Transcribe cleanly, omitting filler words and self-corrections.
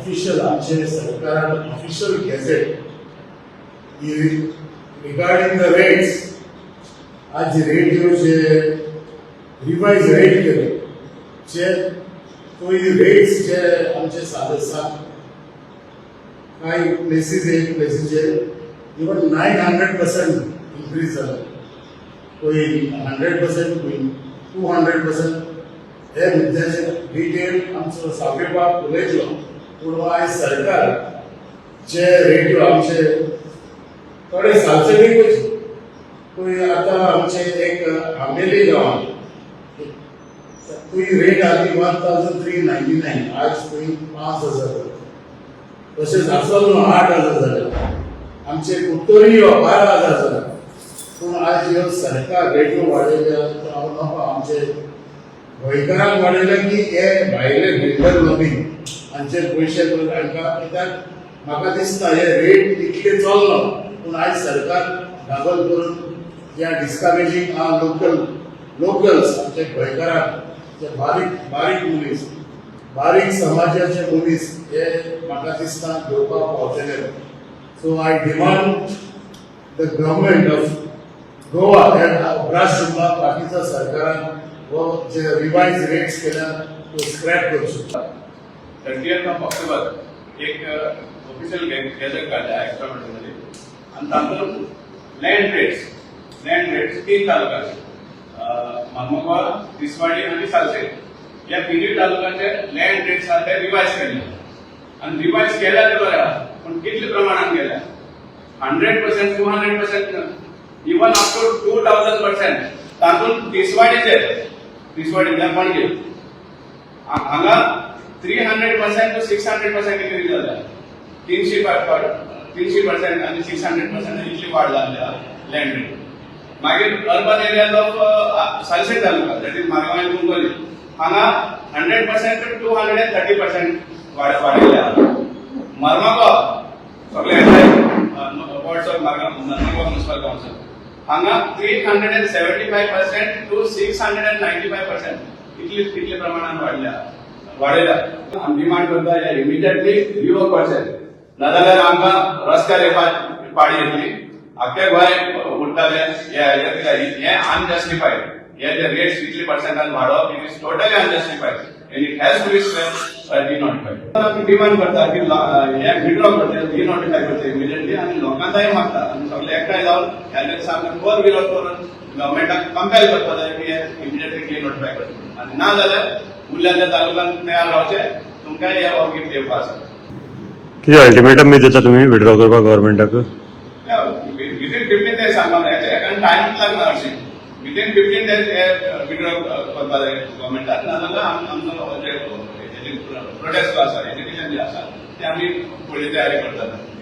official आमचे सरकारान official gadget regarding the rates आज रेट जे रिवाइज रेट केले जे पयली रेट्स जे आमचे सादे काही प्लेसीचेर इवन 900% इन्क्रीज जाला पयली 100% पयली 200% हे मुद्द्याचे डिटेल आमचो सावयेबाब उलयतलो पूण आयज सरकार जे रेट्यो आमचे थोडे सालसलीक पळय आतां आमचे एक आंबेली गांवांत पयली रेट आसली 1399 आज पळय 5000 तशेंच आसलो 8000 जाल्या आमचे कुट्टोरी 12000 जाला पूण आज ह्यो सरकार रेट्यो वाडयल्या हांव नको आमचे गोंयकारांक वाडयल्या की हे भायले बिल्डर लॉबींग हांचे पयशे करून तांकां कित्याक म्हाका दिसता हे रेट इतले चलना पूण आयज सरकार डाबल करून ह्या डिस्करेजींग लोकल्स आमचे गोंयकारांक जे बारीक मनीस बारीक समाजाचे मनीस हे म्हाका दिसता घेवपाक पावतले so I demand the government of Goa उपराष्ट्रपती बाकीच्या सरकारान वो जे रिवाइज रेट्स केल्या तो स्क्रॅप करचो 30th of October एक ऑफिशियल गॅझेट काढला एक्स्ट्रामध्ये आणि तातूंत लँड रेट्स 3 तालुक्याचे मार्मुगांव तिसवाडी आणि सालसेट या तिन्ही तालुक्याचे लँड रेट्स आहा ते रिवाइज केले आणि रिवाइज केल्या तर बरें आहा पण कितले प्रमाणात केल्या 100% 200% इवन अप टू 2000% तातूंत तिसवाडी पणजे हांगा 300% to 600% इन्क्रीज जाला 300% आणि 600% इतली वाढ जाल्ली लँड रेट मागीर urban areas of Salcete taluka that is Margao आनी कुंकोली हांगा 100% to 230% वाडयल्या मार्मुगांव सगळे wards of Margao municipal council हांगा 375% to 695% इतले प्रमाणात वाडयल्या आमी डिमांड करता हे इमिडिएटली रिवोक करचें नाजाल्यार आमकां रस्त्यार येवपाक पाळी येतली आख्खे गोंय उरतले हे अनजस्टिफायड हे जे रेट्स इतले पर्सेंटान वाडप it is totally unjustified and it has to be denotified आमी डिमांड करता की हे विड्रॉ करचे डिनोटिफाय करचे इमिडिएटली आनी लोकांचाय मागता आनी सगळे एकठांय जावन ह्या सामने खोल विरोध करून गव्हर्मेंटाक कंपेल करपा जाय की हे इमिडिएटली डिनोटिफाय करचे आनी ना जाल्यार उरल्या तालुक्यांत तयार रावचे तुमकांय हे ऑर्गीट येवपा आसा कितें अल्टिमेटम बी दिता तुमी विड्रॉ करपाक गव्हर्मेंटाक विथीन 15 days सांगपाक जाय हेका टायम लागना हरशीं विथीन 15 days हे विड्रॉ करपा जाय गव्हर्मेंटाक नाजाल्यार आमचो जे प्रोटेस्ट आसा एज्युकेशन जे आसा ते आमी फुडली तयारी करतात